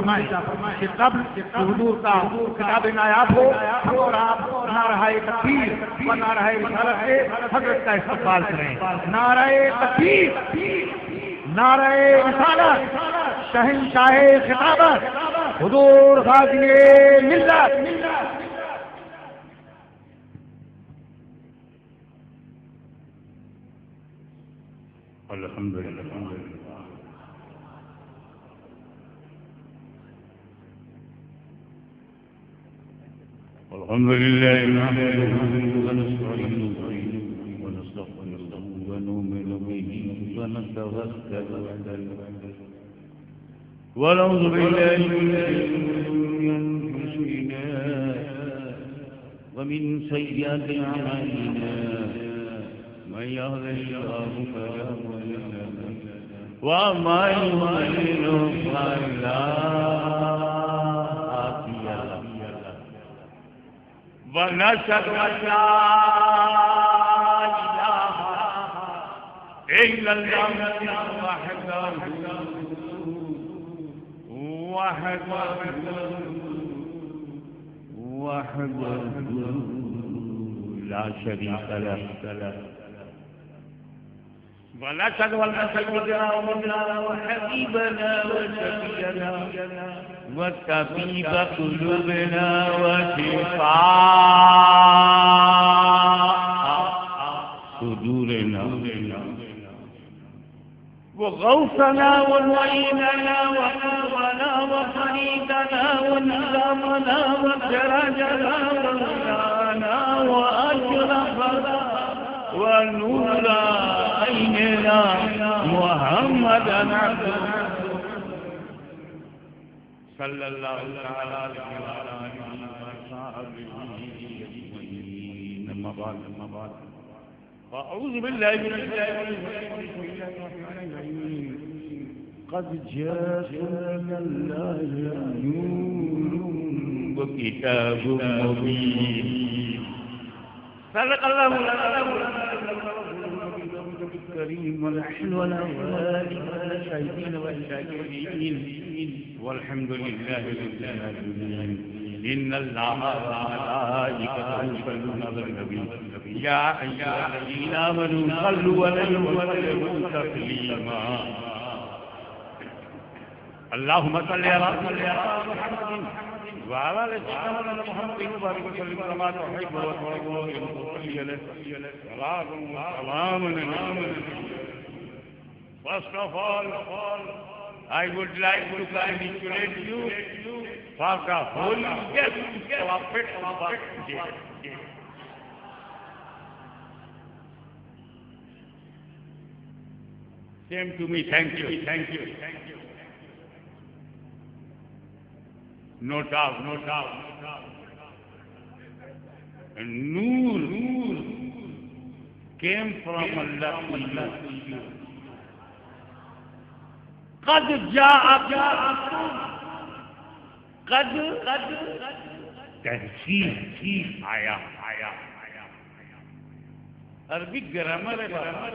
فرمائیں کہ قبل حضور کا کتاب نایاب ہو اور آپ نعرہ تکبیر و نعرہ رسالت سے حضرت کا استقبال کریں. نعرہ تکبیر، نعرہ رسالت، شہنشاہ خطابت حضور غازی ملت. الحمد للہ الحمد لله نحمده ونستعينه ونستغفره ونؤمن به ونتوكل عليه ونعوذ بالله من شرور أنفسنا ومن سيئات أعمالنا من يهده الله فلا مضل له ومن يضلل فلا هادي له ونشهد أن لا إله إلا الله وحده لا شريك له ونشهد أن سيدنا ومولانا وحبيبنا وشفيعنا وطبيب قلوبنا وشفاء صدورنا وغوثنا ومعيننا وقونا وفريدنا ونظامنا وسراجنا ومولانا وأشرفنا ونور عيننا محمدا عبده صلى الله تعالى عليه وعلى آله وصحبه أجمعين. أما بعد فأعوذ بالله من الشيطان الرجيم. قد جاءكم من الله نور وكتاب مبين. صدق الله الكريم ونحن ولا والشاهدين والشاكرين والحمد لله رب العالمين. إن الله وملائكته يصلون على النبي يا أيها الذين آمنوا صلوا عليه وسلموا تسليما. اللهم صل على محمد وعلى آل سيدنا محمد وبارك وسلم كما تحب وترضى وصلي عليه سلام. First of all, I would like to congratulate you for the holy gift of birthday. Same to me. Thank you. No doubt. And Noor came from Allah to you. قد جاءكم قد تحسین آیا. عربی گرامر ہے بابا،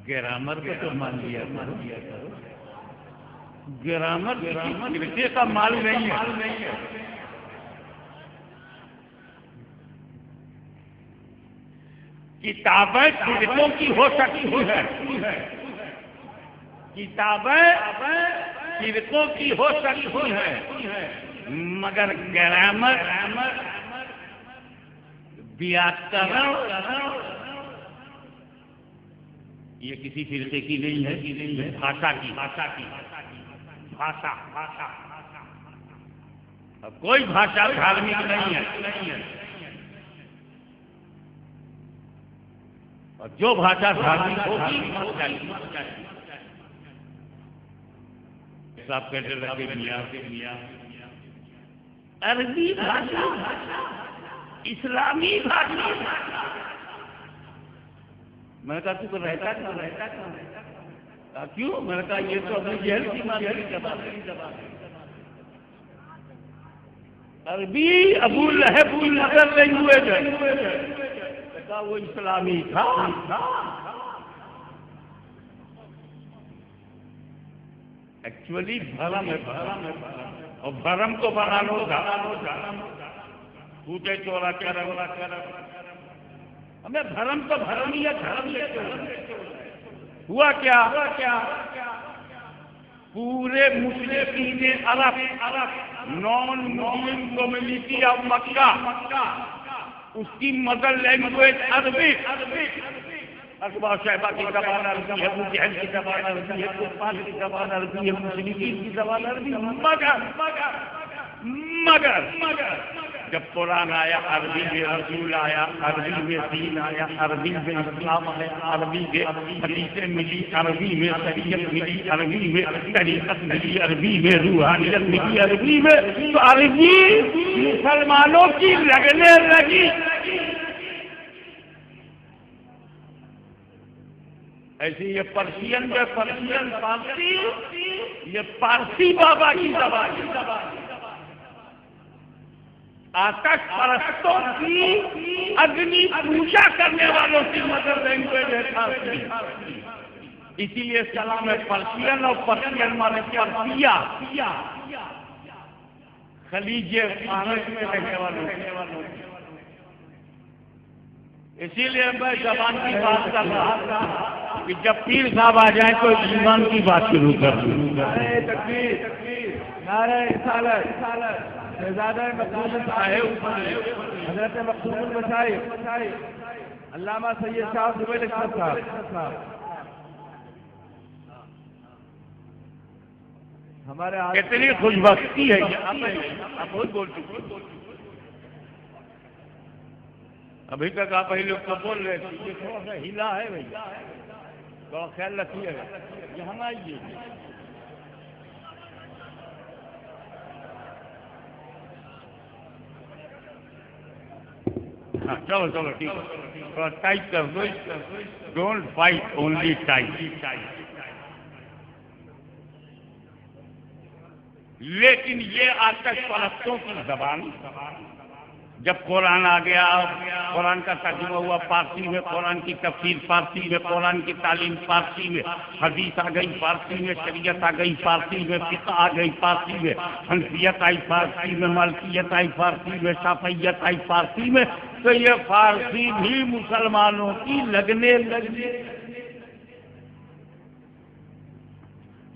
گرامر کو تو مان لیا کرو. گرامر کسی کا مال نہیں ہے. کتابیں فرقوں کی ہو سکتی ہے، کتابیں فرقوں کی ہو سکتی ہیں، مگر گرامر بیاکرن یہ کسی فرقے کی نہیں ہے، بھاشا کی. کوئی بھاشا دھارمک نہیں ہے، اور جو بھاشا دھارمک ہوگی صاحب کہتے لگے میاں عربی بھاشا اسلامی بھاشا. میں نے کہا تو رہتا کیوں؟ میں نے کہا یہ تو اپنی جہل کی مادری زبان ہے. عربی ابو لہب کی نظر لینگویج ہے. کہا وہ اسلامی تھا. ایکچولی بھرم ہے، اور بھرم کو بنا لو پوچھے چورا کرم، ہمیں بھرم تو بھرم ہی ہے، دھرم ہوا کیا؟ پورے مشرقین عرب، نان مسلم کمیونٹی آف مکہ، اس کی مدر لینگویج عربی، اقبا شہبہ کی زبان عربی ہے، ابو جہل کی زبان عربی ہے، کفار کی زبان عربی ہے، مشرکین کی زبان عربی، مگر جب قرآن آیا عربی میں، رسول آیا عربی میں، دین آیا عربی میں، اسلام آیا عربی میں، حدیثیں ملی عربی میں، شریعت ملی عربی میں، طریقت ملی عربی میں، روحانیت ملی عربی میں، تو عربی مسلمانوں کی لگنے لگی۔ ایسے یہ پرشین میں پرشین فارسی، یہ پارسی بابا کی زبان، آتش پرستوں کی، اگنی پوجا کرنے والوں کی مدر لینگویج ہے فارسی، اسی لیے سلام ہے پرشین، اور پرشین مانے پرسیا، خلیج فارس میں رہنے والوں، اسی لیے میں زبان کی بات کر رہا تھا کہ جب پیر صاحب آ جائیں تو ایمان کی بات شروع کر دوں۔ نعرہ تکبیر، نعرہ رسالت، شہزادہ مقصود صاحب حضرت مقصود المشائخ علامہ سید شاہ زبیر اکبر صاحب، ہمارے کتنی خوش بختی ہے یہ، آپ بہت بول چکے، ابھی تک آپ ہی لوگ تو بول رہے تھے، یہ تھوڑا سا ہلا ہے بھائی، تھوڑا خیال رکھیے گا، یہاں آئیے۔ ہاں چلو چلو ٹھیک ہے، تھوڑا ٹائٹ کر دو، ڈونٹ فائٹ اونلی ٹائٹ۔ لیکن یہ آتش پرستوں کی زبان، جب قرآن آ گیا، قرآن کا ترجمہ ہوا فارسی میں، قرآن کی تفسیر فارسی میں، قرآن کی تعلیم فارسی میں، حدیث آ گئی فارسی میں، شریعت آ گئی فارسی میں، فقہ آ گئی فارسی میں، حنفیت آئی فارسی میں، مالکیت آئی فارسی میں، شافعیت آئی فارسی میں، تو یہ فارسی بھی مسلمانوں کی لگنے لگی۔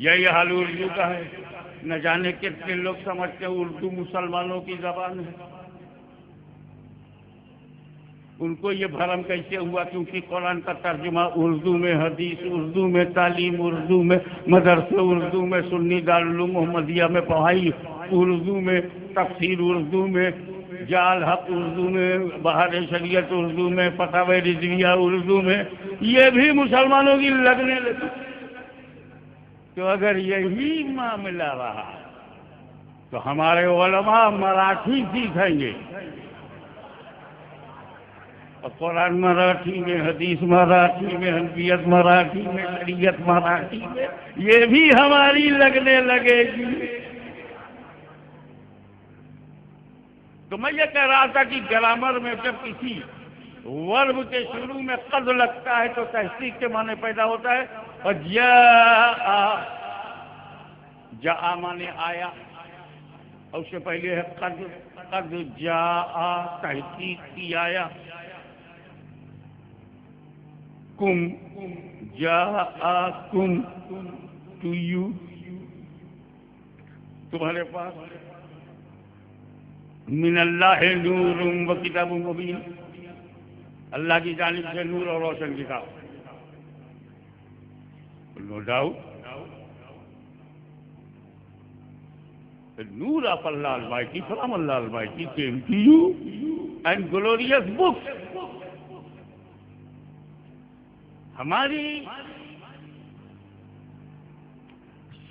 یہی حال اردو کا ہے، نہ جانے کتنے لوگ سمجھتے ہیں اردو مسلمانوں کی زبان ہے۔ ان کو یہ بھرم کیسے ہوا؟ کیونکہ قرآن کا ترجمہ اردو میں، حدیث اردو میں، تعلیم اردو میں، مدرسے اردو میں، سنی دارالعلوم محمدیہ میں پڑھائی اردو میں، تفسیر اردو میں، جال حق اردو میں، بہار شریعت اردو میں، فتاوی رضویہ اردو میں، یہ بھی مسلمانوں کی لگنے لگی۔ تو اگر یہی معاملہ رہا تو ہمارے علماء مراٹھی سیکھیں گے، اور قرآن مراٹھی میں، حدیث مراٹھی میں، حنفیت مراٹھی میں، شریعت مراٹھی میں، یہ بھی ہماری لگنے لگے گی۔ تو میں یہ کہہ رہا تھا کہ گرامر میں جب کسی ورب کے شروع میں قد لگتا ہے تو تحقیق کے معنی پیدا ہوتا ہے، اور جاء معنی آیا، اور اس سے پہلے ہے قد جاء تحقیق کی آیا، کم جاءکم ٹو یو، تمہارے پاس، من اللہ نور و کتاب مبین، اللہ کی جانب سے نور اور روشن کتاب، no doubt Noor of Allah almighty from Allah almighty came to you and glorious books۔ ہماری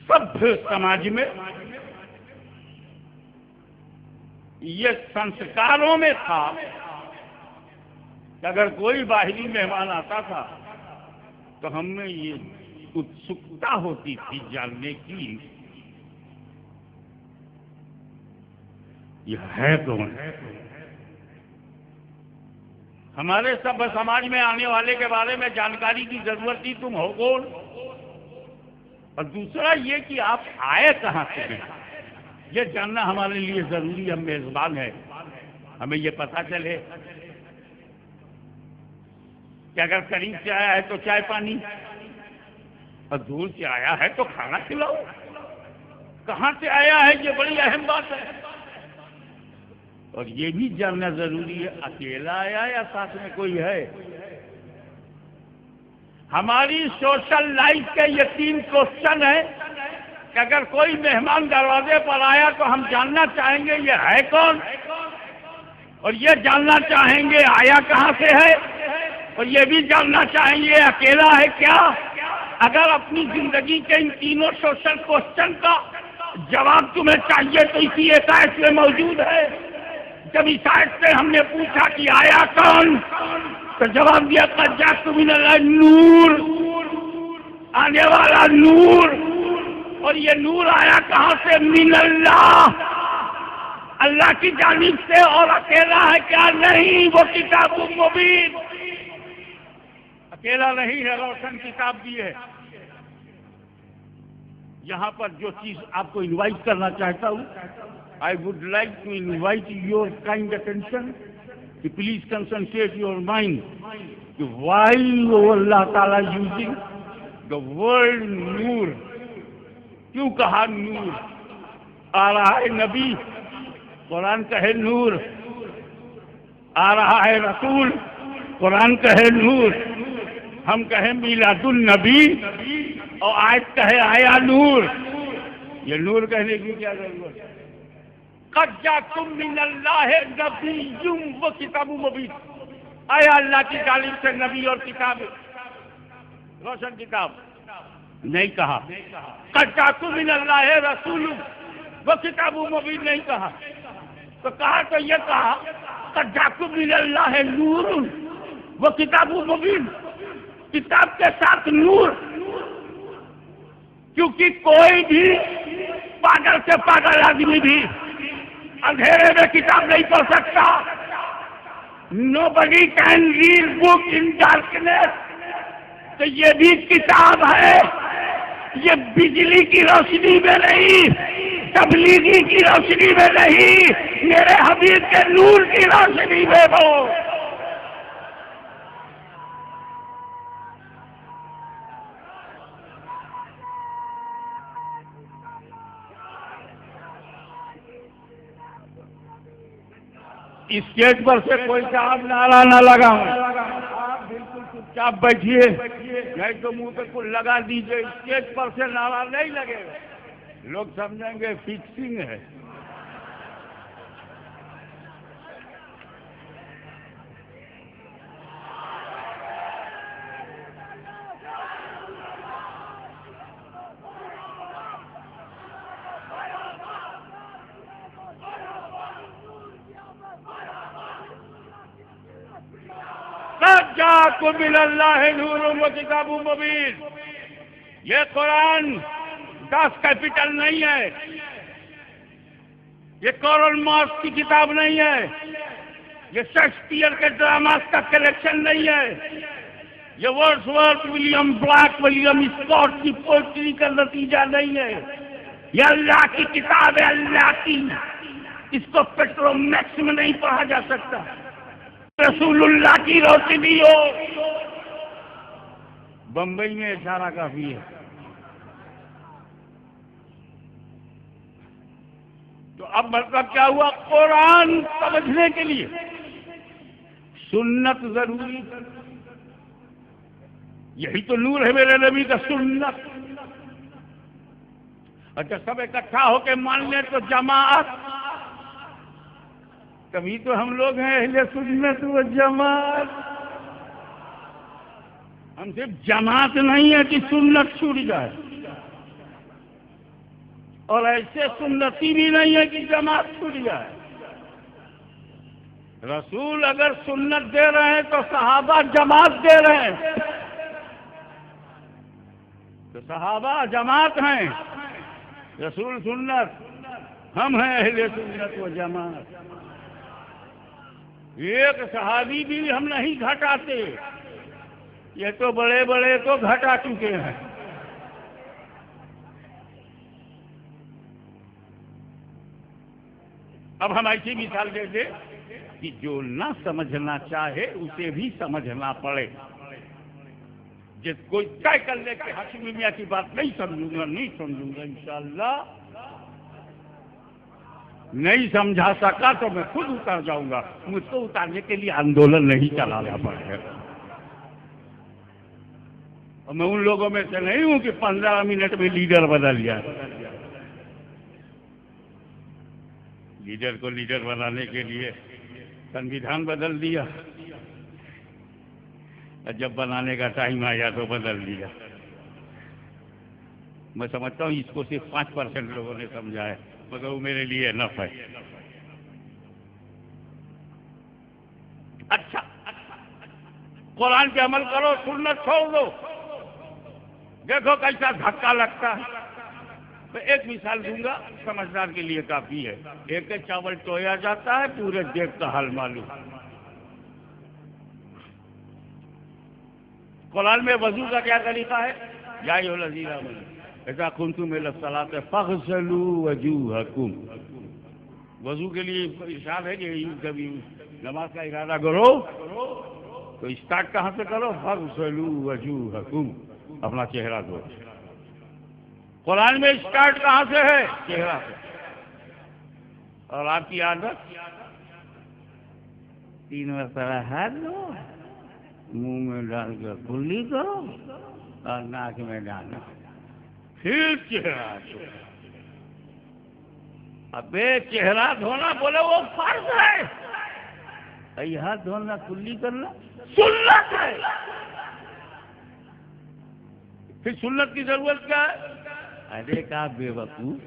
سبھی سماج میں یہ سنسکاروں میں تھا کہ اگر کوئی باہری مہمان آتا تھا تو ہم میں یہ اتسکتا ہوتی تھی جاننے کی یہ ہے کون۔ ہمارے سب سماج میں آنے والے کے بارے میں جانکاری کی ضرورت تھی، تم ہو کون؟ اور دوسرا یہ کہ آپ آئے کہاں سے ہیں، یہ جاننا ہمارے لیے ضروری، ہم میزبان ہیں، ہمیں یہ پتہ چلے کہ اگر قریب سے آیا ہے تو چائے پانی، اور دور سے آیا ہے تو کھانا کھلاؤ، کہاں سے آیا ہے یہ بڑی اہم بات ہے۔ اور یہ بھی جاننا ضروری ہے اکیلا آیا یا ساتھ میں کوئی ہے۔ ہماری سوشل لائف کے یہ 3 کوسچن ہے کہ اگر کوئی مہمان دروازے پر آیا تو ہم جاننا چاہیں گے یہ ہے کون، اور یہ جاننا چاہیں گے آیا کہاں سے ہے، اور یہ بھی جاننا چاہیں گے اکیلا ہے کیا۔ اگر اپنی زندگی کے ان تینوں سوشل کوسچن کا جواب تمہیں چاہیے تو اسی ایک آیت میں موجود ہے۔ جب اس آیت سے ہم نے پوچھا کہ آیا کون تو جواب دیا قد جاءکم من اللہ نور، آنے والا نور، اور یہ نور آیا کہاں سے، من اللہ، اللہ کی جانب سے، اور اکیلا ہے کیا، نہیں، وہ کتاب مبین، اکیلا نہیں ہے، روشن کتاب بھی ہے۔ یہاں پر جو چیز آپ کو انوائٹ کرنا چاہتا ہوں، I would like to invite your kind attention to please concentrate your mind to why Allah Ta'ala using the word نور، کیوں کہا نور، آ رہا ہے نبی، قرآن کہے نور، آ رہا ہے رسول، قرآن کہے نور، ہم کہیں میلاد النبی اور آیت کہے آیا نور، یہ نور کہنے کی کیا ضرورت ہے۔ قد جاءکم من اللہ نبی و کتاب مبین، آیا اللہ کی جانب سے نبی اور کتاب، روشن کتاب، نہیں کہا۔ قد جاءکم من اللہ رسول و کتاب مبین، نہیں کہا، تو کہا تو یہ کہا قد جاءکم من اللہ نور و کتاب مبین، کتاب کے ساتھ نور، کیونکہ کوئی بھی پاگل سے پاگل آدمی بھی اندھیرے میں کتاب نہیں پڑھ سکتا۔ Nobody can read book in darkness، تو یہ بھی کتاب ہے، یہ بجلی کی روشنی میں نہیں، تبلیغی کی روشنی میں نہیں، میرے حبیب کے نور کی روشنی میں ہو۔ اسٹیج پر سے کوئی صاحب نعرہ نہ لگاؤں، آپ بالکل چپ چاپ بیٹھیے، نہیں تو منہ پہ کچھ لگا دیجیے، اسٹیج پر سے نعرہ نہیں لگے گا، لوگ سمجھیں گے فکسنگ ہے۔ قد جاءکم من اللہ نور و کتاب مبین، یہ قرآن 10 کیپٹل نہیں ہے، یہ کارل مارکس کی کتاب نہیں ہے، یہ شیکسپیئر کے ڈراماز کا کلیکشن نہیں ہے، یہ Wordsworth, William black, William Scott کی پوئٹری کا نتیجہ نہیں ہے، یہ اللہ کی کتاب ہے، اللہ کی، اس کو پیٹرو میکس میں نہیں پڑھا جا سکتا، رسول اللہ کی روشنی ہو۔ بمبئی میں اشارہ کافی ہے۔ تو اب مطلب کیا ہوا، قرآن سمجھنے کے لیے سنت ضروری، یہی تو نور ہے میرے نبی کا، سنت۔ اچھا سب اکٹھا ہو کے مان لیں تو جماعت، کبھی تو ہم لوگ ہیں اہل سنت و جماعت، ہم صرف جماعت نہیں ہے کہ سنت چھوٹ جائے، اور ایسے سنتی بھی نہیں ہے کہ جماعت چھوٹ جائے۔ رسول اگر سنت دے رہے ہیں تو صحابہ جماعت دے رہے ہیں، تو صحابہ جماعت ہیں، رسول سنت، ہم ہیں اہل سنت و جماعت۔ ایک صحابی بھی ہم نہیں گھٹاتے، یہ تو بڑے بڑے تو گھٹا چکے ہیں، اب ہم ایسی مثال دے دیں کہ جو نہ سمجھنا چاہے اسے بھی سمجھنا پڑے. جس کوئی طے کر لے کہ ہاشمی میاں کی بات نہیں سمجھوں گا انشاءاللہ نہیں سمجھا سکا تو میں خود اتر جاؤں گا. مجھ کو اتارنے کے لیے آندولن نہیں چلانا پڑے گا. اور میں ان لوگوں میں سے نہیں ہوں کہ 15 منٹ میں لیڈر بدل جائے. لیڈر کو لیڈر بنانے کے لیے سنویدھان بدل دیا اور جب بنانے کا ٹائم آیا تو بدل دیا. میں سمجھتا ہوں اس کو صرف 5% لوگوں نے سمجھا ہے مگر وہ میرے لیے نف ہے. اچھا قرآن پہ عمل کرو سنت چھوڑ دو. دیکھو کیسا دھکا لگتا ہے. میں ایک مثال دوں گا سمجھدار کے لیے کافی ہے. ایک چاول ٹویا جاتا ہے پورے دیگ کا حل معلوم. قرآن میں وضو کا کیا طریقہ ہے؟ یا ایھا الذین آمنوا اذا قمتم الی الصلاۃ فاغسلوا وجوہکم. وضو کے لیے ارشاد ہے کہ کبھی نماز کا ارادہ کرو تو اسٹارٹ کہاں سے کرو؟ فاغسلوا وجوہکم، اپنا چہرہ دھو. قرآن میں اسٹارٹ کہاں سے ہے؟ چہرہ سے. اور آپ کی عادت 3 مرتبہ ہاتھ دھو، منہ میں ڈال کر کلی کرو اور ناک میں ڈالو پھر چہرہ دھو. ابے چہرہ دھونا بولے وہ فرض ہے. یہ ہاتھ دھونا کلی کرنا سنت ہے. پھر سنت کی ضرورت کیا ہے؟ ارے کا بے وقوف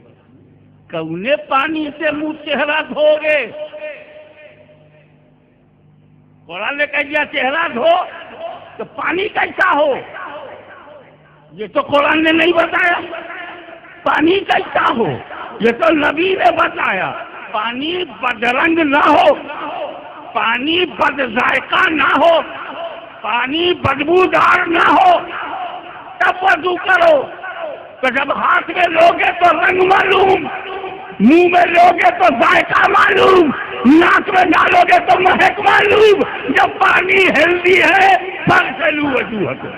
کونے پانی سے منہ چہرہ دھو گے؟ قرآن نے کہہ دیا چہرہ دھو تو پانی کیسا ہو؟ یہ تو قرآن نے نہیں بتایا. پانی کیسا ہو یہ تو نبی نے بتایا. پانی بدرنگ نہ ہو، پانی بد ذائقہ نہ ہو، پانی بدبودار نہ ہو تب وضو کرو. تو جب ہاتھ میں لوگے تو رنگ معلوم، منہ میں لوگے تو ذائقہ معلوم، ناک میں ڈالو گے تو مہک معلوم. جب پانی ہیلدی ہے فاغسلوا وجوہکم.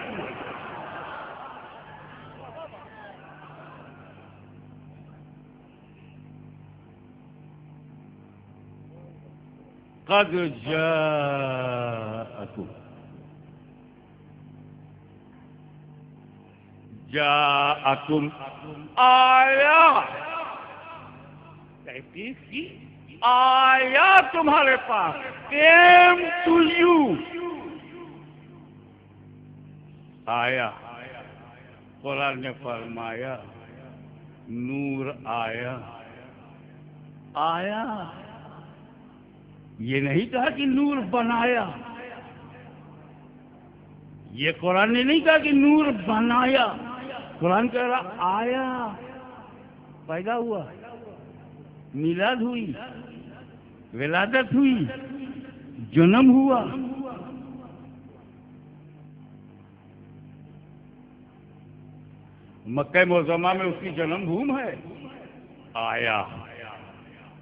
قد جاءکم آیا کی آیا تمہارے پاس came to you. آیا قرآن نے فرمایا نور آیا. آیا یہ نہیں کہا کہ نور بنایا. یہ قرآن نے نہیں کہا کہ نور بنایا. قرآن کہہ رہا آیا، پیدا ہوا، میلاد ہوئی، ولادت ہوئی، جنم ہوا. مکہ معظمہ میں اس کی جنم بھوم ہے. آیا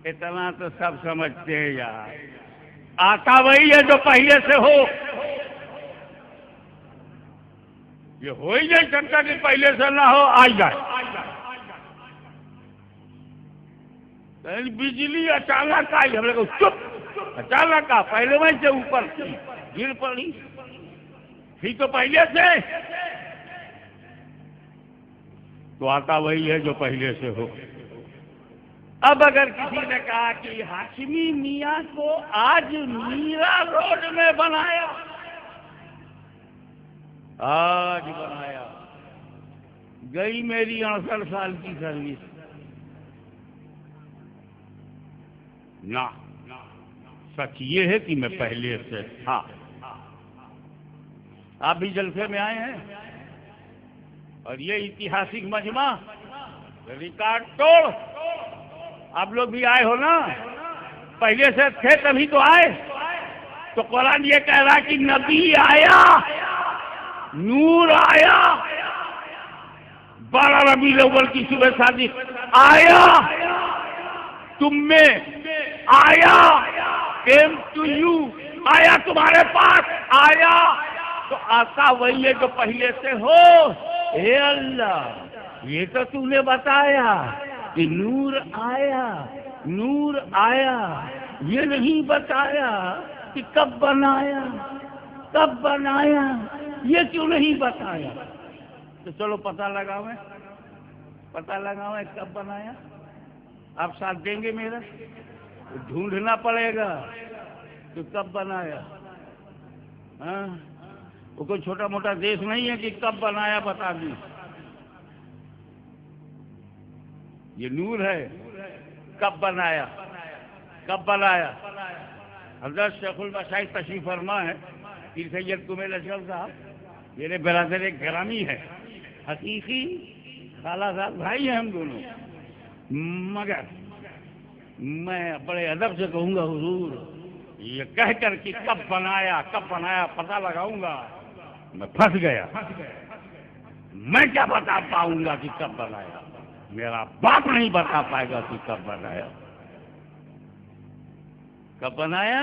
اتنا تو سب سمجھتے ہیں یار. آتا وہی ہے جو پہلے سے ہو. یہ ہو ہی نہیں سکتا کہ پہلے سے نہ ہو آ جائے. بجلی اچانک آئی، ہم لوگ چپ اچانک آ. پہلے وہیں سے اوپر گر پڑی تھی تو پہلے سے. تو آتا وہی ہے جو پہلے سے ہو. اب اگر کسی نے کہا کہ ہاشمی میاں کو آج میرا روڈ میں بنایا، آج بنایا، گئی میری 68 سال کی سروس. نہ سچ یہ ہے کہ میں پہلے سے تھا. آپ بھی جلسے میں آئے ہیں اور یہ اتہاسک مجمع ریکارڈ توڑ. آپ لوگ بھی آئے ہو نا، پہلے سے تھے تبھی تو آئے. تو قرآن یہ کہہ رہا کہ نبی آیا، نور آیا، 12 ربیع الاول کی صبح صادق آیا. تم میں آیا، came to you، آیا تمہارے پاس، آیا تو آتا وہی ہے جو پہلے سے ہو۔ اے اللہ یہ تو تو نے بتایا کہ نور آیا، نور آیا، یہ نہیں بتایا کہ کب بنایا، کب بنایا، یہ کیوں نہیں بتایا؟ تو چلو پتہ لگاویں، پتہ لگاویں کب بنایا۔ آپ ساتھ دیں گے میرا؟ ڈھونڈنا پڑے گا تو کب بنایا۔ ہاں وہ کوئی چھوٹا موٹا دیش نہیں ہے کہ کب بنایا بتا دیں۔ یہ نور ہے، کب بنایا، کب بنایا۔ حضرت شیخ المشائخ تشریف فرما ہے پیر سید کمیل اشرف صاحب، میرے برادر ایک گرامی ہے، حقیقی خالہ صاحب بھائی ہیں ہم دونوں، مگر میں بڑے ادب سے کہوں گا حضور یہ کہہ کر کہ کب بنایا، کب بنایا پتہ لگاؤں گا، میں پھنس گیا۔ میں کیا بتا پاؤں گا کہ کب بنایا، میرا باپ نہیں بتا پائے گا کہ کب بنایا۔ کب بنایا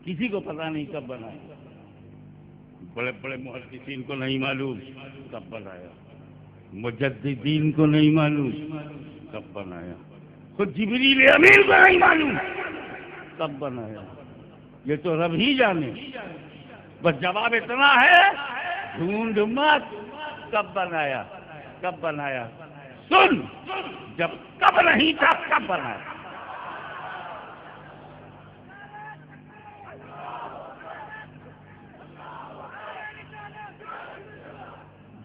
کسی کو پتا نہیں کب بنایا، بڑے بڑے محدثین کو نہیں معلوم کب بنایا، مجددین کو نہیں معلوم کب بنایا، خود جبریل امین کو نہیں معلوم کب بنایا، یہ تو رب ہی جانے۔ بس جواب اتنا ہے ڈھونڈ مت کب بنایا، کب بنایا، سن جب کب نہیں تھا کب بنایا۔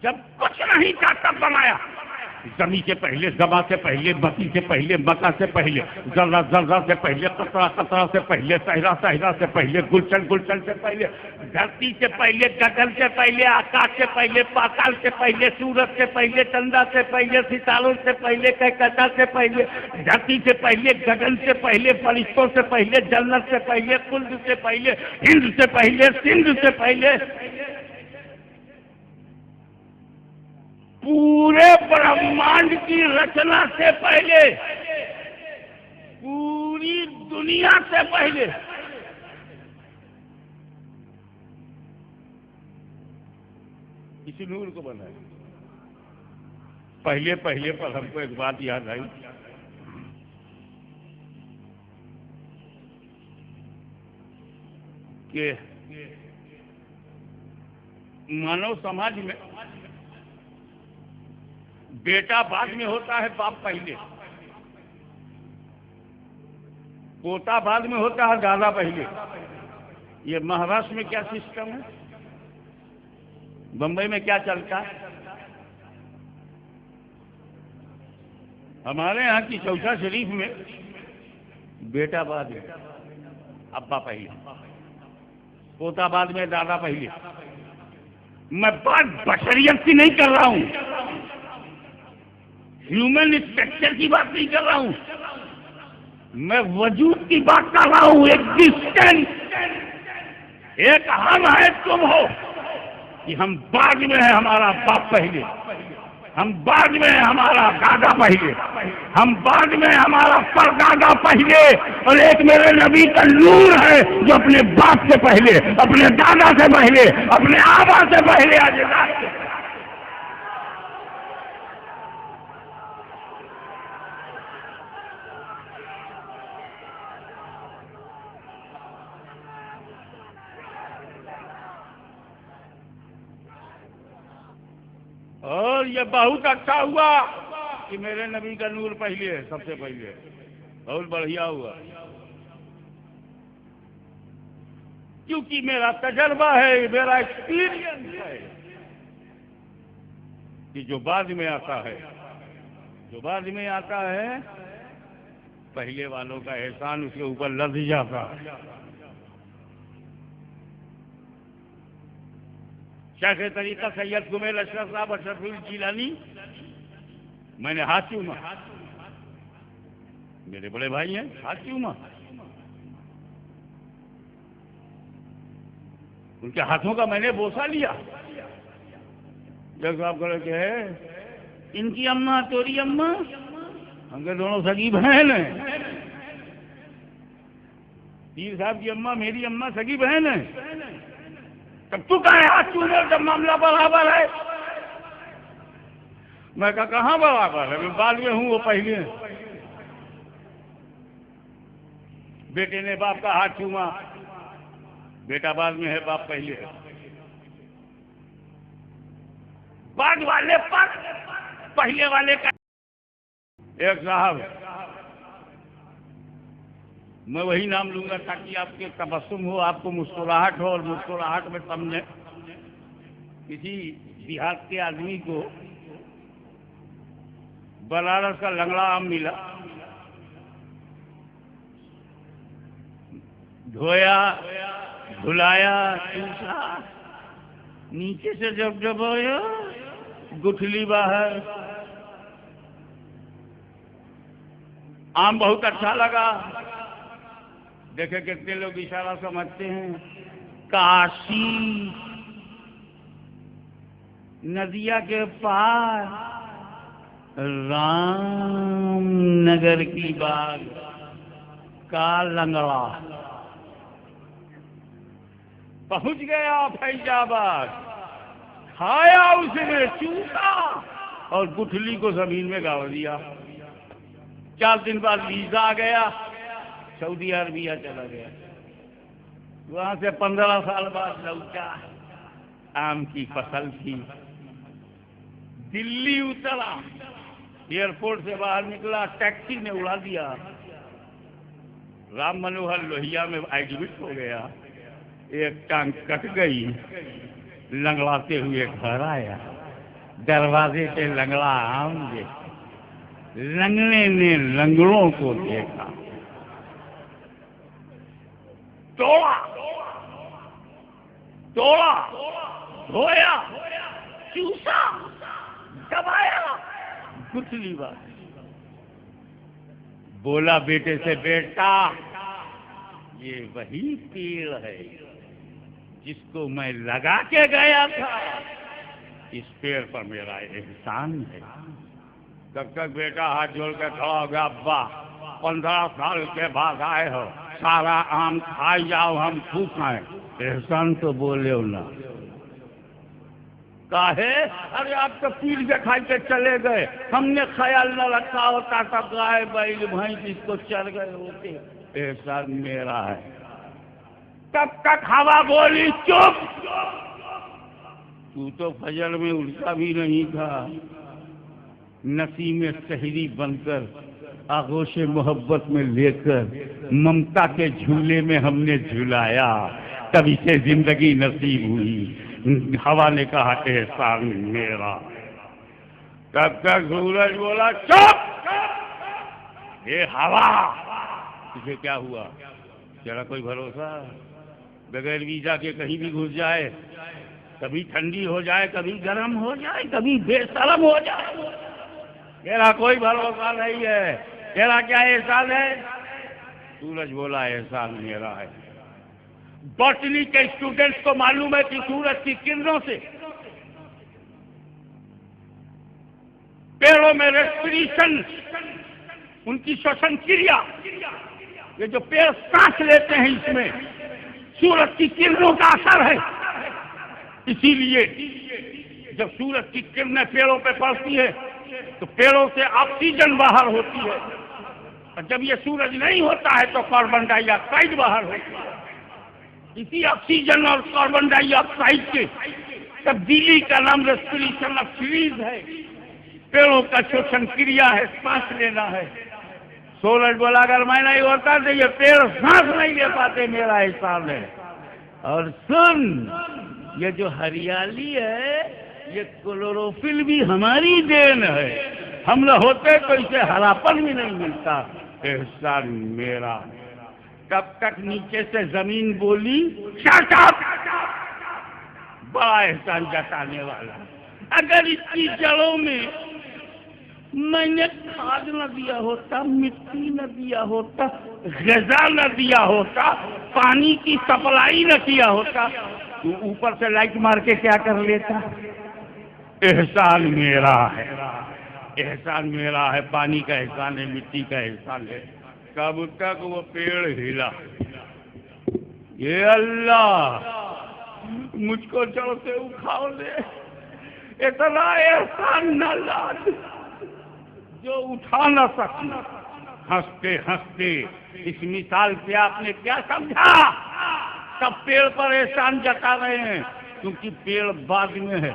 جب کچھ نہیں تھا تب بنایا، زمین سے پہلے، زبا سے پہلے، بتی سے پہلے، مکہ سے پہلے، ذرہ ذرہ سے پہلے، قطرہ قطرہ سے پہلے، صحرا صحرا سے پہلے، گلشن گلشن سے پہلے، دھرتی سے پہلے، گگن سے پہلے، آکاش سے پہلے، پاتال سے پہلے، سورج سے پہلے، چندا سے پہلے، ستاروں سے پہلے، کہکشاں سے پہلے، دھرتی سے پہلے، گگن سے پہلے، فرشتوں سے پہلے، جنت سے پہلے، خلد سے پہلے، ہند سے پہلے، سندھ سے پہلے، پورے برہمانڈ کی رچنا سے پہلے، پوری دنیا سے پہلے اسی نور کو بنایا۔ پہلے پہلے پر ہم کو ایک بات یاد آئی کہ مانو سماج میں بیٹا بعد میں ہوتا ہے، باپ پہلے، پوتا بعد میں ہوتا ہے، دادا پہلے۔ یہ مہاراشٹر میں کیا سسٹم ہے، بمبئی میں کیا چلتا ہے؟ ہمارے یہاں کی چوسا شریف میں بیٹا بعد میں، ابا پہلے، پوتا بعد میں، دادا پہلے۔ میں بات بشریت کی نہیں کر رہا ہوں، ہیومن اسٹرکچر کی بات نہیں کر رہا ہوں، میں وجود کی بات کر رہا ہوں، ایگزسٹنس۔ ایک ہم ہے، تم ہو، کہ ہم بعد میں ہیں، ہمارا باپ پہلے، ہم بعد میں ہیں، ہمارا دادا پہلے، ہم بعد میں ہمارا پردادا پہلے، اور ایک میرے نبی کا نور ہے جو اپنے باپ سے پہلے، اپنے دادا سے پہلے، اپنے آبا سے پہلے اجداد سے۔ اور یہ بہت اچھا ہوا کہ میرے نبی کا نور پہلے ہے، سب سے پہلے، بہت بڑھیا ہوا، کیونکہ میرا تجربہ ہے، میرا ایکسپیرینس ہے کہ جو بعد میں آتا ہے، جو بعد میں آتا ہے، پہلے والوں کا احسان اس کے اوپر لد جاتا ہے۔ شیخ طریقہ سید کمیل اشرف صاحب اشرف الجیلانی، میں نے ہاتھ چوما، میرے بڑے بھائی ہیں، ہاتھ چوما، ان کے ہاتھوں کا میں نے بوسہ لیا۔ جب صاحب کہے کہ ان کی اماں توری اماں، ہم کے دونوں سگی بہن ہیں. پیر صاحب کی اماں میری اماں سگی بہن ہے. تب تو کہا ہاتھ چومے جب معاملہ برابر ہے. میں کہا کہاں برابر ہے, میں بعد میں ہوں وہ پہلے. بیٹے نے باپ کا ہاتھ چوما, بیٹا بعد میں ہے باپ پہلے ہے. بعد والے پر پہلے والے کا. ایک صاحب, میں وہی نام لوں گا تاکہ آپ کے تبسم ہو, آپ کو مسکراہٹ ہو, اور مسکراہٹ میں سمجھے. کسی دیہات کے آدمی کو بنارس کا لنگڑا آم ملا, دھویا, دھلایا, چوسا, نیچے سے جب ڈبویا, گٹھلی باہر. آم بہت اچھا لگا. دیکھے کتنے لوگ اشارہ سمجھتے ہیں. کاشی ندیا کے پار رام نگر کی باغ کا لنگڑا. پہنچ گیا فیض آباد, کھایا اس نے, چوسا اور گٹھلی کو زمین میں گاڑ دیا. 4 دن بعد ویزا آ گیا, سعودی عربیہ چلا گیا. وہاں سے 15 سال بعد لوٹا. آم کی فصل تھی. دلی اترا, ایئرپورٹ سے باہر نکلا, ٹیکسی نے اڑا دیا. رام منوہر لوہیا میں ایڈمٹ ہو گیا. ایک ٹانگ کٹ گئی. لنگڑاتے ہوئے گھر آیا. دروازے سے لنگڑا آم دیکھا. لنگڑے نے لنگڑوں کو دیکھا, توڑا, دھویا, چوسا, دبایا, گٹھلی باہر. بولا بیٹے سے, بیٹا یہ وہی پیڑ ہے جس کو میں لگا کے گیا تھا. اس پیڑ پر میرا احسان ہے. تب تک بیٹا ہاتھ جوڑ کے کھڑا ہو گیا, ابا 15 سال کے بعد آئے ہو, سارا آم کھائی جاؤ, ہم خوب کھائیں. احسان تو بولے ہو نا. کاہے؟ ارے آپ تو پیڑ کے کھائی کے چلے گئے, ہم نے خیال نہ رکھا ہوتا تب گائے بیل بھینس جس کو چل گئے ہوتے. احسان میرا ہے. تب تک ہوا بولی, چپ. تو تو فجر میں اٹھتا بھی نہیں تھا. نسیم سحری بن کر آغوش محبت میں لے کر ممتا کے جھولے میں ہم نے جھلایا, تبھی سے زندگی نصیب ہوئی. ہوا نے کہا احسان میرا. تب تک سورج بولا, چپ. یہ ہوا تجھے کیا ہوا؟ ذرا کوئی بھروسہ؟ بغیر ویزا کے کہیں بھی گھس جائے, کبھی ٹھنڈی ہو جائے, کبھی گرم ہو جائے, کبھی بے شرم ہو جائے. تیرا کوئی بھروسہ نہیں ہے. تیرا کیا احسان ہے؟ سورج بولا احسان میرا ہے. باٹنی کے اسٹوڈنٹس کو معلوم ہے کہ سورج کی کرنوں سے پیڑوں میں ریسپریشن, ان کی شوشن کریا, یہ جو پیڑ سانس لیتے ہیں اس میں سورج کی کرنوں کا اثر ہے. اسی لیے جب سورج کی کرنیں پیڑوں پہ پڑتی ہے تو پیڑوں سے آکسیجن باہر ہوتی ہے, اور جب یہ سورج نہیں ہوتا ہے تو کاربن ڈائی آکسائڈ باہر ہوتی ہے. اسی آکسیجن اور کاربن ڈائی آکسائڈ کے تبدیلی کا نام ریسپریشن آف ٹریز ہے. پیڑوں کا شوشن کریا ہے, سانس لینا ہے. سورج بولا اگر میں نہیں ہوتا تو یہ پیڑ سانس نہیں لے پاتے, میرا احسان ہے. اور سن, یہ جو ہریالی ہے یہ کلوروفل بھی ہماری دین ہے. ہم نہ ہوتے تو اسے ہراپن بھی نہیں ملتا. احسان میرا. تب تک نیچے سے زمین بولی, شٹ اپ. بڑا احسان جتانے والا. اگر اس کی جڑوں میں میں نے کھاد نہ دیا ہوتا, مٹی نہ دیا ہوتا, غذا نہ دیا ہوتا, پانی کی سپلائی نہ کیا ہوتا, تو اوپر سے لائٹ مار کے کیا کر لیتا؟ احسان میرا ہے. احسان میرا ہے، پانی کا احسان ہے، مٹی کا احسان ہے۔ کب تک وہ پیڑ ہلا، یہ اللہ مجھ کو جڑ سے اکھاڑ دے، اتنا احسان نہ لاد جو اٹھا نہ سکوں۔ ہنستے ہنستے اس مثال سے آپ نے کیا سمجھا؟ سب پیڑ پر احسان جتا رہے ہیں، کیونکہ پیڑ بعد میں ہے،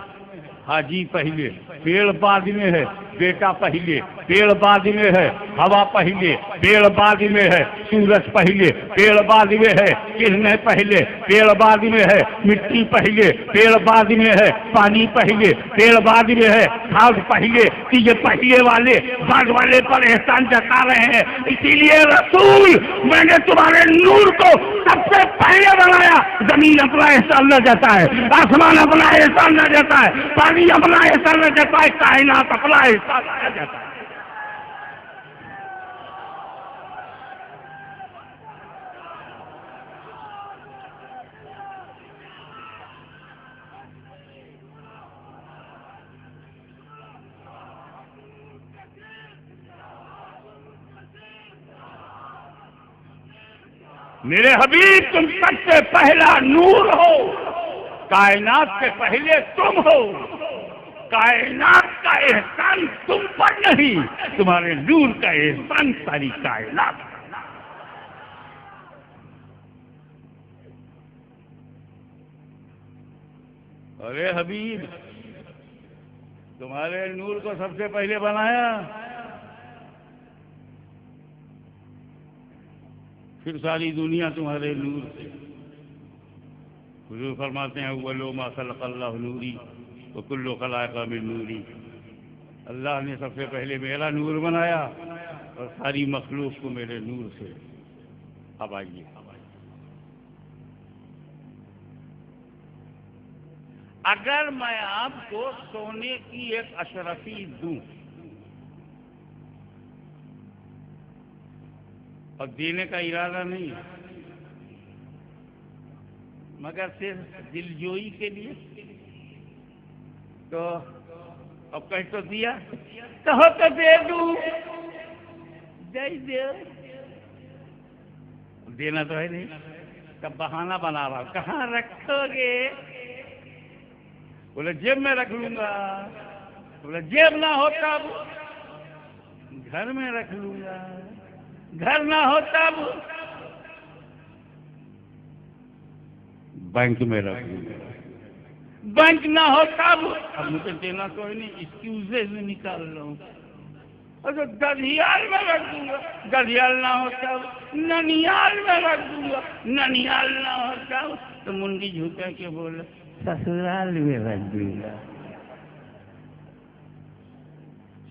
حاجی پہلے، پیڑ بعد میں ہے، بیٹا پہلے، پیڑ بعد میں ہے، ہوا پہلے، پیڑ بعد میں ہے، سورج پہلے، پیڑ بعد میں ہے، کرنیں پہلے، پیڑ بعد میں ہے، مٹی پہلے، پیڑ بعد میں ہے، پانی پہلے، پیڑ بعد میں ہے، کھاد پہلے۔ کہ یہ پہلے والے بعد والے پر احسان جتا رہے ہیں۔ اسی لیے رسول، میں نے تمہارے نور کو سب سے پہلے بنایا۔ زمین اپنا احسان نہ جاتا ہے، آسمان اپنا احسان نہ جاتا ہے، پانی اپنا احسان نہ جاتا ہے، کائنات اپنا احسان نہ جاتا ہے۔ میرے حبیب، تم سب سے پہلا نور ہو، کائنات سے پہلے تم ہو۔ کائنات کا احسان تم پر نہیں، تمہارے نور کا احسان ساری کائنات پر۔ ارے حبیب، تمہارے نور کو سب سے پہلے بنایا، پھر ساری دنیا تمہارے نور سے۔ حضور فرماتے ہیں اول ما خلق اللہ نوری وکل خلائق من نوری۔ اللہ نے سب سے پہلے میرا نور بنایا اور ساری مخلوق کو میرے نور سے۔ اب آئیے، اگر میں آپ کو سونے کی ایک اشرفی دوں اور دینے کا ارادہ نہیں مگر صرف دلجوئی کے لیے، تو اب کہیں تو دیا کہو تو دے دوں، دے دو، دینا تو ہے نہیں، تب بہانہ بنا رہا، کہاں رکھو گے؟ بولے جیب میں رکھ لوں گا۔ بولے جیب نہ ہوتا گھر میں رکھ لوں گا، گھر نہ ہوتا بینک میں رکھ لوں گا، بینک نہ ہوتا اب مجھے دینا تو ہے نہیں، ایکسکیوزز میں نکال رہا ہوں۔ اچھا گڑھیال میں رکھ دوں گا، گڑھیال نہ ہوتا ننیال میں رکھ دوں گا، ننیال نہ ہوتا تو منڈی جھکا کے بولے سسرال میں رکھ دوں گا،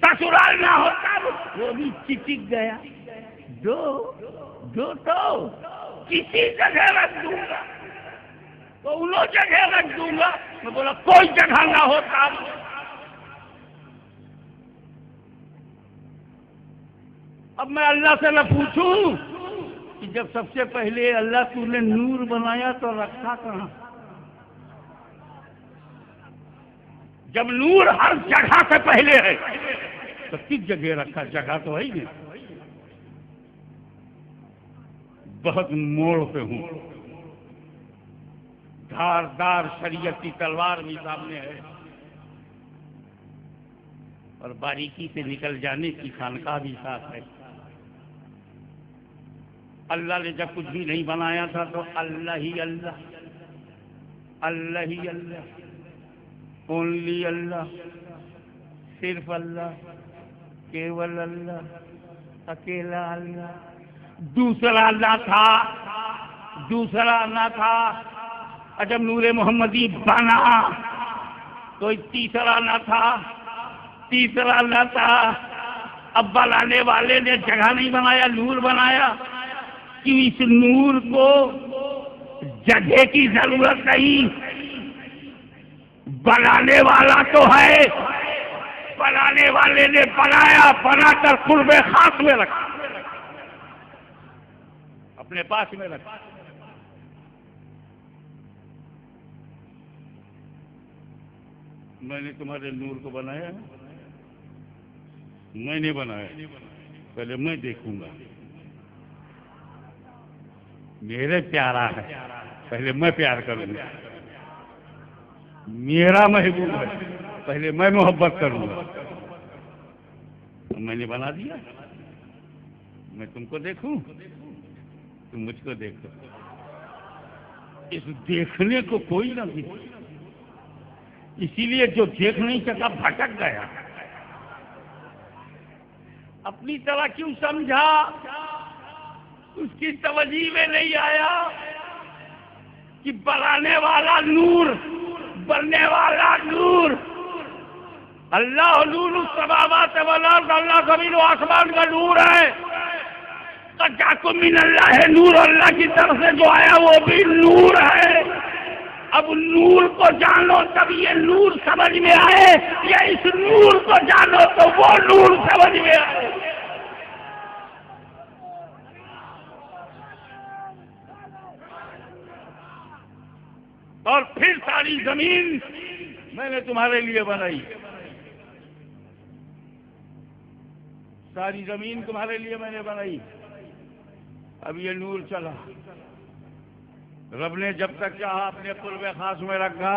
سسرال نہ ہوتا وہ بھی چٹک گیا، دو تو کسی جگہ رکھ دوں گا، تو انہوں جگہ رکھ دوں گا۔ میں بولا کوئی جگہ نہ ہوتا۔ اب میں اللہ سے نہ پوچھوں کہ جب سب سے پہلے اللہ تو نے نور بنایا تو رکھا کہاں؟ جب نور ہر جگہ سے پہلے ہے تو کس جگہ رکھا؟ جگہ تو ہے ہی نہیں۔ بہت موڑ پہ ہوں، دھار دار شریعت کی تلوار بھی سامنے ہے، اور باریکی سے نکل جانے کی خانقاہ بھی ساتھ ہے۔ اللہ نے جب کچھ بھی نہیں بنایا تھا تو اللہ ہی اللہ، اللہ ہی اللہ، اونلی اللہ، صرف اللہ، کیول اللہ، اکیلا اللہ، دوسرا نہ تھا، دوسرا نہ تھا۔ جب نور محمدی بنا کوئی تیسرا نہ تھا، تیسرا نہ تھا۔ اب بنانے والے نے جگہ نہیں بنایا، نور بنایا کہ اس نور کو جگہ کی ضرورت نہیں، بنانے والا تو ہے، بنانے والے نے بنایا، بنا کر قرب خاص میں رکھا، اپنے پاس میں رکھا۔ میں نے تمہارے نور کو بنایا ہے، میں نے بنایا، پہلے میں دیکھوں گا۔ میرے پیارا ہے، پہلے میں پیار کروں گا۔ میرا محبوب ہے، پہلے میں محبت کروں گا۔ میں نے بنا دیا، میں تم کو دیکھوں، تم مجھ کو دیکھو۔ اس دیکھنے کو کوئی نہ دیکھے، اسی لیے جو دیکھ نہیں سکا بھٹک گیا۔ اپنی طرح کیوں سمجھا، اس کی توجہ میں نہیں آیا کہ بنانے والا نور، بننے والا نور اللہ نور السماوات والارض، اللہ زمین و آسمان کا نور ہے۔ جاکم من اللہ ہے، نور اللہ کی طرف سے جو آیا وہ بھی نور ہے۔ اب نور کو جانو تب یہ نور سمجھ میں آئے، یا اس نور کو جانو تو وہ نور سمجھ میں آئے۔ اور پھر ساری زمین میں نے تمہارے لیے بنائی، ساری زمین تمہارے لیے میں نے بنائی۔ اب یہ نور چلا، رب نے جب تک چاہا اپنے قرب خاص میں رکھا۔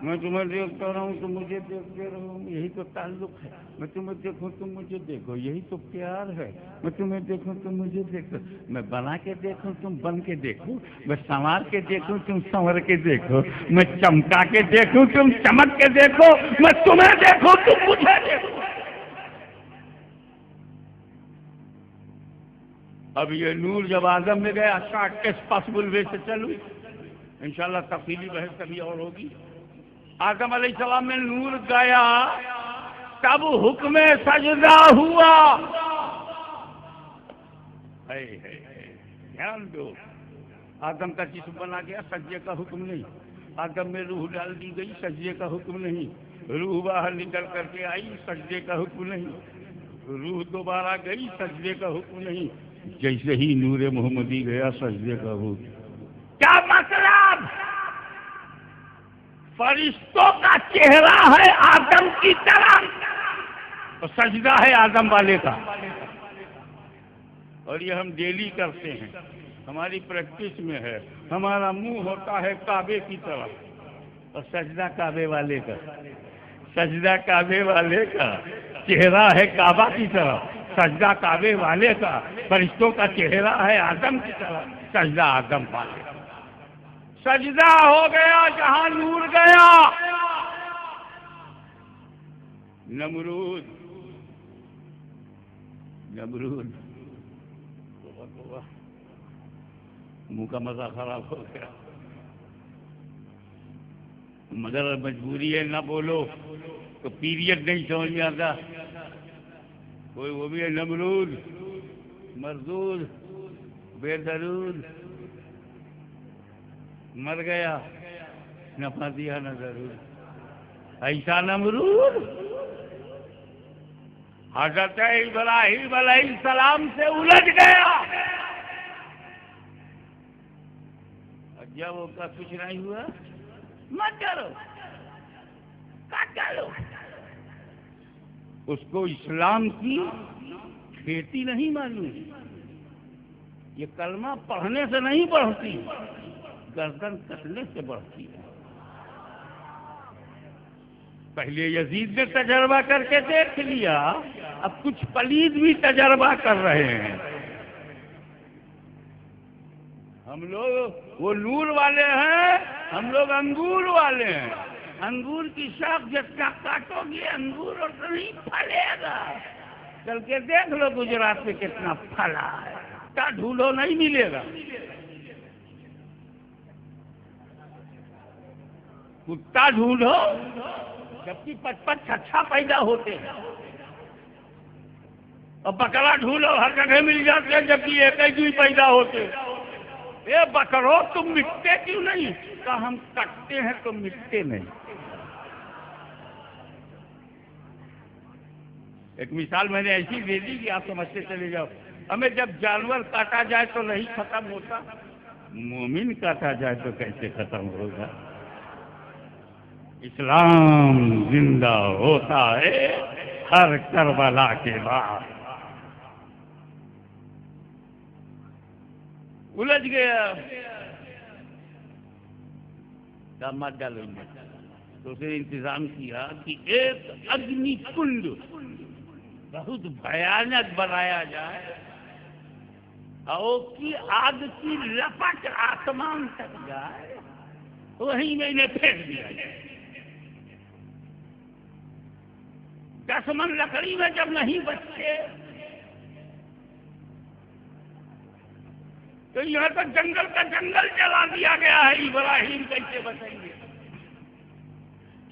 میں تمہیں دیکھتا رہا ہوں، تم مجھے دیکھتے رہو، یہی تو تعلق ہے۔ میں تمہیں دیکھوں تم مجھے دیکھو، یہی تو پیار ہے۔ میں تمہیں دیکھوں تم مجھے دیکھو، میں بنا کے دیکھوں تم بن کے دیکھو، میں سنوار کے دیکھوں تم سنور کے دیکھو، میں چمکا کے دیکھوں تم چمک کے دیکھو، میں تمہیں دیکھوں تم مجھے دیکھو۔ اب یہ نور جب آدم میں گیا، شارٹیسٹ پاسبل وے سے چلوں، انشاءاللہ تفصیلی بحث کبھی اور ہوگی۔ آدم علیہ السلام میں نور گیا، تب حکم سجدہ ہوا۔ دھیان دو، آدم کا جسم بنا گیا، سجدے کا حکم نہیں۔ آدم میں روح ڈال دی گئی، سجدے کا حکم نہیں۔ روح باہر نکل کر کے آئی، سجدے کا حکم نہیں۔ روح دوبارہ گئی، سجدے کا حکم نہیں۔ جیسے ہی نور محمدی گیا، سجدے کا حکم۔ کیا مطلب؟ فرشتوں کا چہرہ ہے آدم کی طرح، اور سجدہ ہے آدم والے کا۔ اور یہ ہم ڈیلی کرتے ہیں، ہماری پریکٹس میں ہے۔ ہمارا منہ ہوتا ہے کعبے کی طرف، اور سجدہ کعبے والے کا۔ سجدہ کعبے والے کا، چہرہ ہے کعبہ کی طرف، سجدہ کعبے والے کا۔ فرشتوں کا چہرہ ہے آدم کی طرف، سجدہ آدم والے کا۔ سجدہ ہو گیا جہاں نور گیا۔ نمرود منہ کا مزہ خراب ہو گیا، مگر مجبوری ہے، نہ بولو تو پیریڈ نہیں سمجھ میں آتا۔ کوئی وہ بھی ہے نمرود، مردود، بے درود، مر گیا، نفع دیا نہ ضرور۔ ایسا نمرود حضرت ابراہیم علیہ السلام سے الجھ گیا۔ جب وہ کا کچھ نہیں ہوا، مت کرو، کرو۔ اس کو اسلام کی کھیتی نہیں معلوم، یہ کلمہ پڑھنے سے نہیں بڑھتی، گردن کٹنے سے بڑھتی ہے۔ پہلے یزید نے تجربہ کر کے دیکھ لیا، اب کچھ پلید بھی تجربہ کر رہے ہیں۔ ہم لوگ وہ نور والے ہیں، ہم لوگ انگور والے ہیں۔ انگور کی شاخ جتنا کاٹو گے انگور اور نہیں پھلے گا۔ چل کے دیکھ لو گجرات میں کتنا پھلا ہے، کیا ڈھونڈو نہیں ملے گا۔ کتا ڈھونڈو جبکہ 55 پیدا ہوتے ہیں، اور بکرا ڈھونڈو ہر جگہ مل جاتے ہیں جبکہ ایک ہی پیدا ہوتے۔ اے بکرو تم مٹتے کیوں نہیں؟ کہا ہم کٹتے ہیں تو مٹتے نہیں۔ ایک مثال میں نے ایسی دے دی کہ آپ سمجھتے چلے جاؤ۔ ہمیں جب جانور کاٹا جائے تو نہیں ختم ہوتا، مومن کاٹا جائے تو کیسے ختم ہوگا؟ اسلام زندہ ہوتا ہے ہر کربلا کے بعد الجھ گیا، مت ڈالو ان میں۔ تو پھر انتظام کیا کہ ایک اگنی کنڈ بہت بھیانک بنایا جائے اور کی آگ کی لپٹ آسمان تک جائے، وہیں میں انہیں پھینک دیا جائے۔ 10 من لکڑی میں جب نہیں بچے تو یہاں تک جنگل کا جنگل جلا دیا گیا ہے، ابراہیم کیسے بچیں گے؟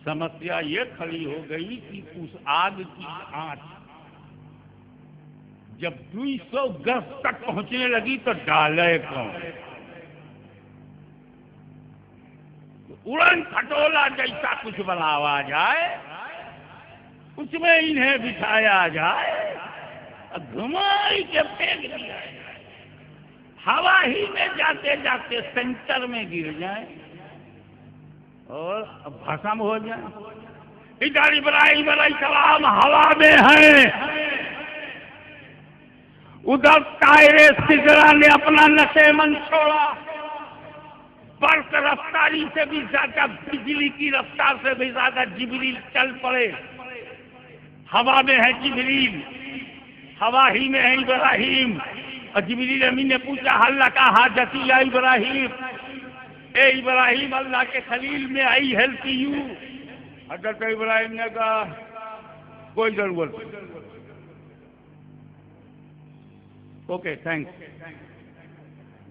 سمسیا یہ کھڑی ہو گئی کہ اس آگ کی آنچ جب 200 گز تک پہنچنے لگی تو ڈالے کون؟ اڑن کھٹولا جیسا کچھ بناوا جائے، اس میں انہیں بٹھایا جائے، گھمائی کے پھینک دیا جائے، ہوا ہی میں جاتے جاتے سینٹر میں گر جائیں اور بھسم ہو جائیں۔ ادھر ابراہیم علیہ السلام ہوا میں ہیں، ادھر طائر سدرا نے اپنا نشیمن چھوڑا، برق رفتاری سے بھی زیادہ، بجلی کی رفتار سے بھی زیادہ جبریل چل پڑے۔ ہوا میں ہے جبریل، ہوا ہی میں ہے ابراہیم، اور جبریل امین نے پوچھا اللہ کا حاجتی یا ابراہیم، اے ابراہیم اللہ کے خلیل میں آئی ہیلپ یو۔ حضرت ابراہیم نے کہا کوئی ضرورت نہیں، اوکے تھینکس،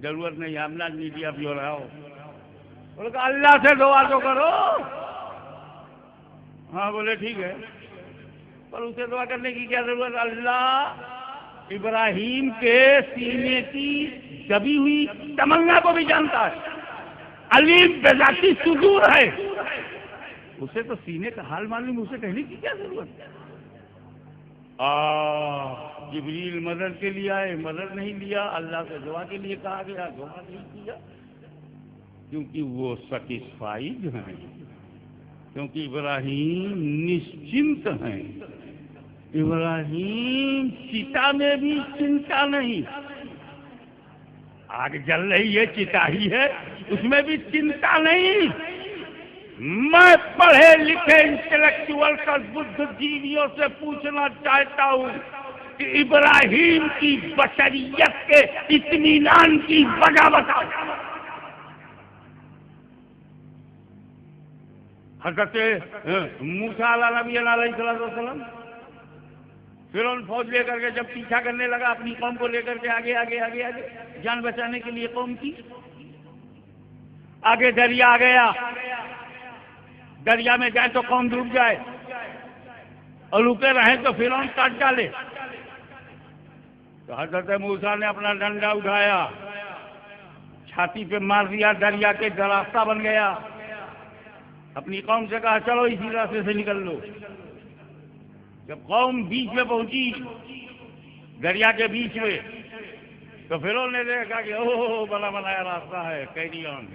ضرورت نہیں، ہم نہ نیڈی اب جو رہا ہو۔ بولے کہ اللہ سے دعا تو کرو۔ ہاں بولے ٹھیک ہے، پر اسے دعا کرنے کی کیا ضرورت؟ اللہ ابراہیم کے سینے کی دبی ہوئی تمنا کو بھی جانتا ہے، علیم بذاتی صدور ہے، اسے تو سینے کا حال معلوم، اسے کہنے کی کیا ضرورت ہے؟ جبریل مدد کے لیے آئے، مدد نہیں لیا، اللہ سے دعا کے لیے کہا گیا، دعا نہیں کیا، کیونکہ وہ سیٹسفائیڈ ہیں، کیونکہ ابراہیم نشچنت ہیں، ابراہیم چتا میں بھی چنتا نہیں، آگ جل رہی ہے چتا ہی ہے، اس میں بھی چنتا نہیں۔ میں پڑھے لکھے انٹلیکچوئل کا بدھ جیویوں سے پوچھنا چاہتا ہوں کہ ابراہیم کی بشریت کے اطمینان کی وجہ بتاؤ۔ حضرت موسیٰ علیہ السلام فرعون فوج لے کر کے جب پیچھا کرنے لگا اپنی قوم کو لے کر کے آگے آگے آگے آگے، جان بچانے کے لیے قوم کی، آگے دریا آ گیا، دریا میں جائے تو قوم ڈوب جائے، اور رکے رہیں تو فرعون کاٹ ڈالے۔ تو حضرت موسیٰ نے اپنا ڈنڈا اٹھایا، چھاتی پہ مار دیا، دریا کے راستہ بن گیا، اپنی قوم سے کہا چلو اسی راستے سے نکل لو۔ جب قوم بیچ میں پہنچی، دریا کے بیچ میں، تو فرعون نے دیکھا کہ اوہ بنا بنایا راستہ ہے، کیری آن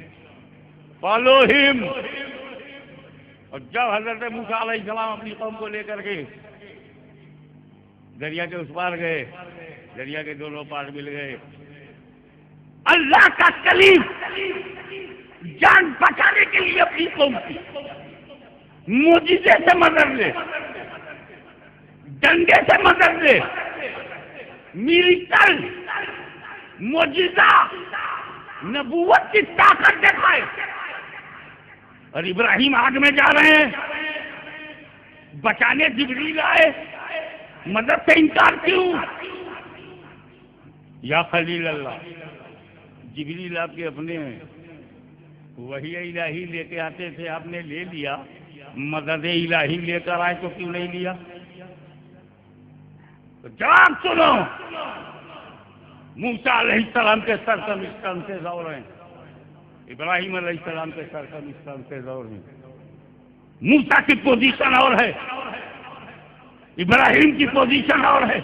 فالو ہم۔ اور جب حضرت موسیٰ علیہ السلام اپنی قوم کو لے کر کے دریا کے اس پار گئے، دریا کے دونوں پار مل گئے، اللہ کا کلیم جان بچانے کے لیے اپنی قوم کی معجزے سے مدد لے، ڈنڈے سے مدد لے، میریکل معجزہ نبوت کی طاقت دکھائے، اور ابراہیم آگ میں جا رہے ہیں، بچانے جبریل آئے، مدد سے انکار کیوں؟ یا خلیل اللہ، جبریل آپ کے اپنے ہیں، وحی الہی لے کے آتے تھے، آپ نے لے لیا، مدد الہی لے کر آئے تو کیوں نہیں لیا؟ تو جواب سنو، موسیٰ علیہ السلام کے سرکمسٹنسز اور ہیں، ابراہیم علیہ السلام کے سرکمسٹنسز اور ہیں، موسیٰ کی پوزیشن اور ہے، ابراہیم کی پوزیشن اور ہے۔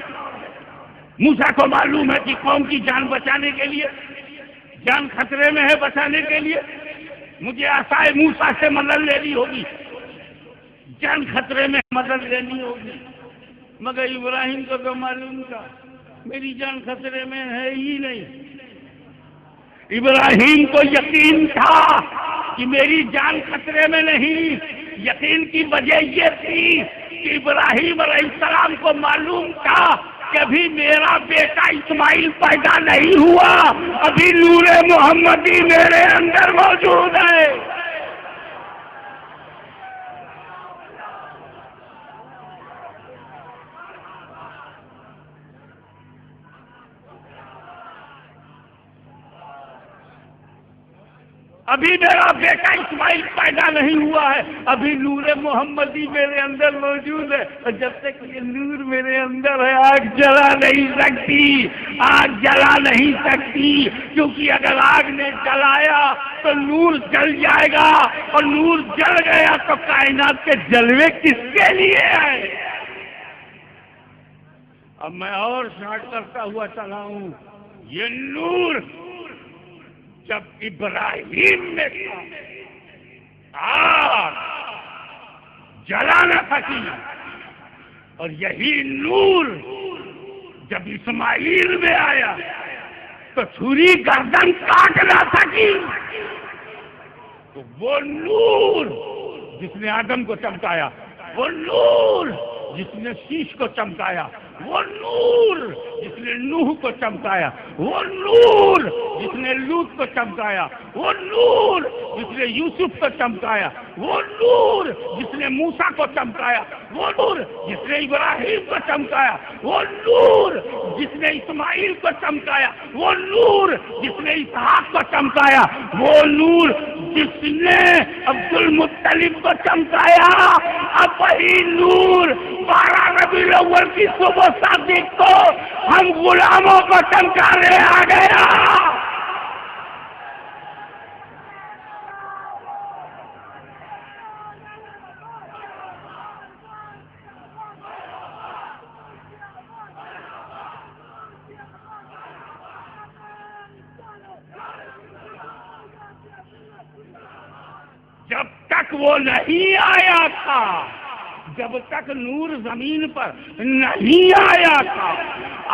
موسیٰ کو معلوم ہے کہ قوم کی جان بچانے کے لیے، جان خطرے میں ہے، بچانے کے لیے مجھے عصائے موسیٰ سے مدد لینی ہوگی، جان خطرے میں مدد لینی ہوگی۔ مگر ابراہیم کو تو معلوم تھا میری جان خطرے میں ہے ہی نہیں. ابراہیم کو یقین تھا کہ میری جان خطرے میں نہیں. یقین کی وجہ یہ تھی کہ ابراہیم علیہ السلام کو معلوم تھا کہ ابھی میرا بیٹا اسماعیل پیدا نہیں ہوا, ابھی نور محمدی میرے اندر موجود ہے. ابھی میرا بیٹا اسماعیل پیدا نہیں ہوا ہے, ابھی نور محمدی میرے اندر موجود ہے. اور جب تک یہ نور میرے اندر ہے آگ جلا نہیں سکتی, آگ جلا نہیں سکتی, کیونکہ اگر آگ نے جلایا تو نور جل جائے گا, اور نور جل گیا تو کائنات کے جلوے کس کے لیے ہے. اب میں اور شارٹ کرتا ہوا چلا ہوں. یہ نور جب ابراہیم میں تھا آگ جلا نہ سکی, اور یہی نور جب اسماعیل میں آیا تو چھری گردن کاٹ نہ سکی. تو وہ نور جس نے آدم کو چمکایا, وہ نور جس نے شیش کو چمکایا, وہ نور جس نے نوح کو چمکایا, وہ نور جس نے لوط کو چمکایا, وہ نور جس نے یوسف کو چمکایا, وہ نور جس نے موسیٰ کو چمکایا, وہ نور جس نے ابراہیم کو چمکایا, وہ نور جس نے اسماعیل کو چمکایا, وہ نور جس نے اسحاق کو چمکایا, وہ نور جس نے عبد المطلب کو چمکایا. اب وہی نور 12 ربیع الاول کی صبح صادق کو ہم غلاموں کو چمکانے آ گیا. جب تک وہ نہیں آیا تھا, جب تک نور زمین پر نہیں آیا تھا,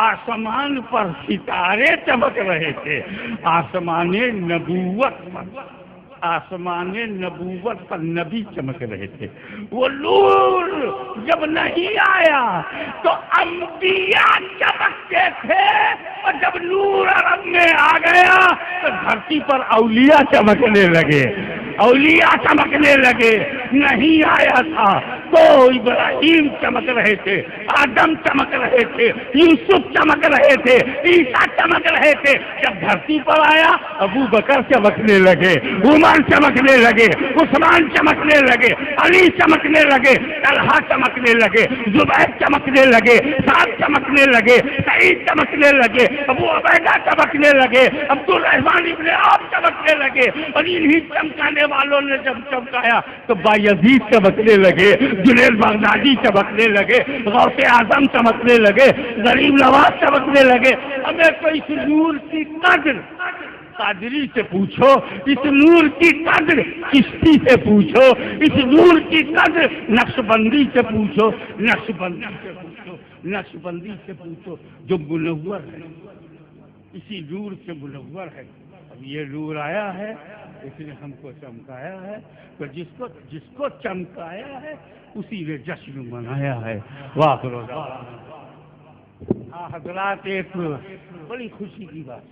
آسمان پر ستارے چمک رہے تھے, آسمان نبوت پر نبی چمک رہے تھے. وہ نور جب نہیں آیا تو انبیاء چمکتے تھے, اور جب نور عرب میں آ گیا تو دھرتی پر اولیاء چمکنے لگے, اولیاء چمکنے لگے. نہیں آیا تھا تو ابراہیم چمک رہے تھے, آدم چمک رہے تھے, یوسف چمک رہے تھے, عیسیٰ چمک رہے تھے. جب دھرتی پر آیا ابو بکر چمکنے لگے, عمر چمکنے لگے, عثمان چمکنے لگے, علی چمکنے لگے, طلحہ چمکنے لگے, زبیر چمکنے لگے, سعد چمکنے لگے, سعید چمکنے لگے, ابو عبیدہ چمکنے لگے, عبد الرحمن ابن عوف چمکنے لگے. اور انہی چمکانے والوں نے جب چمکایا تو بایزید چمکنے لگے, جنید بغدادی چمکنے لگے, غوث اعظم چمکنے لگے, غریب نواز چمکنے لگے. ہمیں تو اس نور کی قدر قادری سے پوچھو, اس نور کی قدر چشتی سے پوچھو, اس نور کی قدر نقشبندی سے پوچھو, نقشبندی سے پوچھو جو منور ہے, اسی نور سے منور ہے. اب یہ نور آیا ہے, اس نے ہم کو چمکایا ہے, تو جس کو چمکایا ہے اسی نے جشن منایا ہے. واخر حضرات, ایک بڑی خوشی کی بات,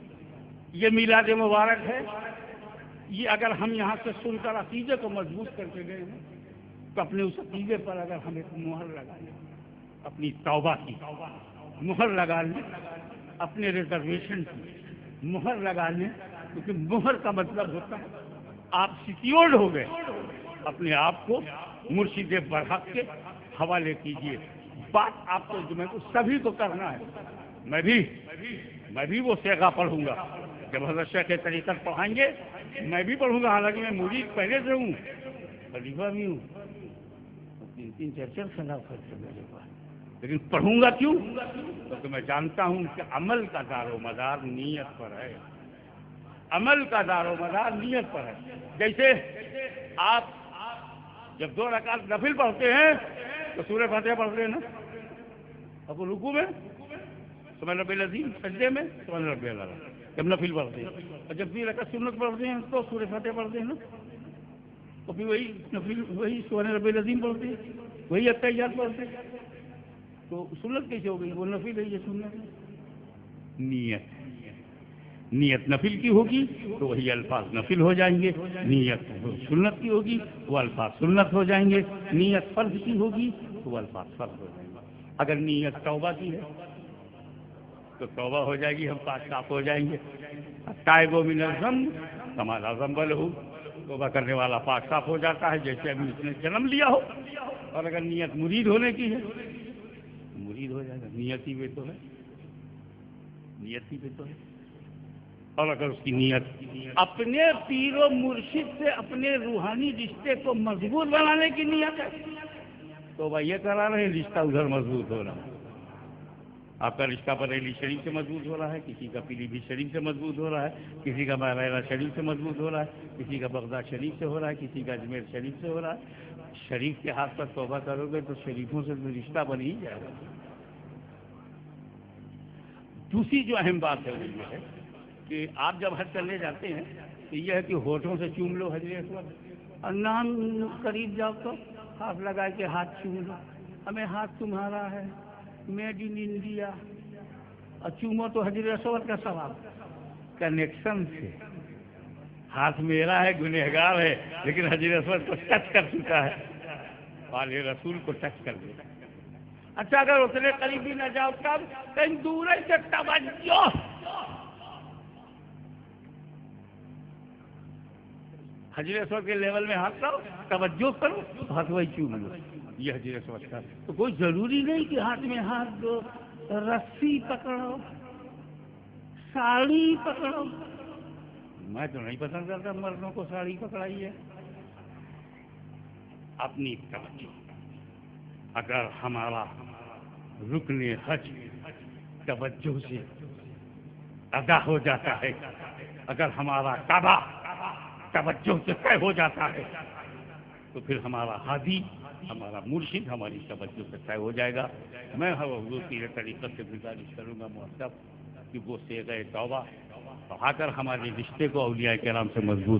یہ میلاد مبارک ہے. یہ اگر ہم یہاں سے سن کر عقیدے کو مضبوط کر کے گئے ہیں تو اپنے اس عقیدے پر اگر ہم ایک مہر لگا لیں, اپنی توبہ کی مہر لگا لیں, اپنے ریزرویشن کی مہر لگا لیں, کیونکہ مہر کا مطلب ہوتا ہے آپ سیکیورڈ ہو گئے, اپنے آپ کو مرشد برحق کے حوالے کیجیے. بات آپ کو سبھی کو کرنا ہے. میں بھی وہ سیغہ پڑھوں گا. جب حضرت شیخ طریقت پڑھائیں گے میں بھی پڑھوں گا, حالانکہ میں مرید پہلے سے ہوں, خلیفہ بھی ہوں, 3-4 خلافت سے میرے پاس, لیکن پڑھوں گا کیوں؟ کیونکہ میں جانتا ہوں کہ عمل کا دار و مدار نیت پر ہے. عمل کا دار و مدار نیت پر ہے. جیسے آپ جب 2 رکعت نفل پڑھتے ہیں تو سورہ فاتحہ پڑھتے ہیں نا, اب رکوع میں سبحان ربی العظیم، سجدے میں سبحان ربی الاعلیٰ، جب نفل پڑھتے ہیں، اور جب بھی رکعت سنت پڑھتے ہیں تو سورہ فاتحہ پڑھتے ہیں نا، اور پھر وہی نفل وہی سبحان ربی العظیم پڑھتے ہیں، وہی التحیات پڑھتے ہیں، تو سنت کیسے ہو گئی؟ وہ نفل ہے، یہ سنت ہے۔ نیت نفل کی ہوگی تو وہی الفاظ نفل ہو جائیں گے، نیت سنت کی ہوگی وہ الفاظ سنت ہو جائیں گے، نیت فرض کی ہوگی تو وہ الفاظ فرض ہو جائیں گے۔ اگر نیت توبہ کی ہے تو توبہ ہو جائے گی، ہم پاک صاف ہو جائیں گے۔ تائب من الذنب کما لا ذنب لہ، توبہ کرنے والا پاک صاف ہو جاتا ہے جیسے ابھی اس نے جنم لیا ہو۔ اور اگر نیت مرید ہونے کی ہے مرید ہو جائے گا، نیتی پہ تو ہے، نیتی پہ تو ہے۔ اور اگر اس کی نیت اپنے پیر و مرشد سے اپنے روحانی رشتے کو مضبوط بنانے کی نیت ہے تو وہ یہ کرا رہے ہیں، رشتہ ادھر مضبوط ہو رہا ہے۔ آپ کا رشتہ بریلی شریف سے مضبوط ہو رہا ہے، کسی کا پیلی بھی شریف سے مضبوط ہو رہا ہے، کسی کا بحیرہ شریف سے مضبوط ہو رہا ہے، کسی کا بغداد شریف سے ہو رہا ہے، کسی کا اجمیر شریف سے ہو رہا ہے۔ شریف کے ہاتھ پر توبہ کرو گے تو شریفوں سے تو رشتہ بن ہی جائے گا۔ دوسری جو اہم بات ہے وہ یہ ہے کہ آپ جب حج کرنے جاتے ہیں تو یہ ہے کہ ہونٹوں سے چوم لو حجر اسود، اور نام قریب جاؤ تو ہاتھ لگا کے ہاتھ چوم لو، ہمیں ہاتھ تمہارا ہے، میڈ ان انڈیا، اور چومو تو حجر اسود کا ثواب۔ کنیکشن سے ہاتھ میرا ہے، گنہگار ہے، لیکن حجر اسود کو ٹچ کر چکا ہے، والے رسول کو ٹچ کر دیا۔ اچھا اگر اتنے قریب بھی نہ جاؤ تب کہیں دور سے توجہ، حجر اسود کے لیول میں ہاتھ لاؤ، توجہ کرو، ہاتھ وہی چوم لو، یہ حجر اسود کا۔ تو کوئی ضروری نہیں کہ ہاتھ میں ہاتھ دو، رسی پکڑو، ساڑی پکڑو۔ میں تو نہیں پسند کرتا مردوں کو ساڑی پکڑائی ہے۔ اپنی توجہ، اگر ہمارا رکن حج توجہ سے ادا ہو جاتا ہے، اگر ہمارا کعبہ توجہ سے طے ہو جاتا ہے تو پھر ہمارا ہادی، ہمارا مرشد ہماری توجہ سے طے ہو جائے گا۔ میں حضور کی طریقت سے گزارش کروں گا مؤدب کہ وہ صیغہ توبہ پڑھا کر ہمارے رشتے کو اولیاء کرام سے مضبوط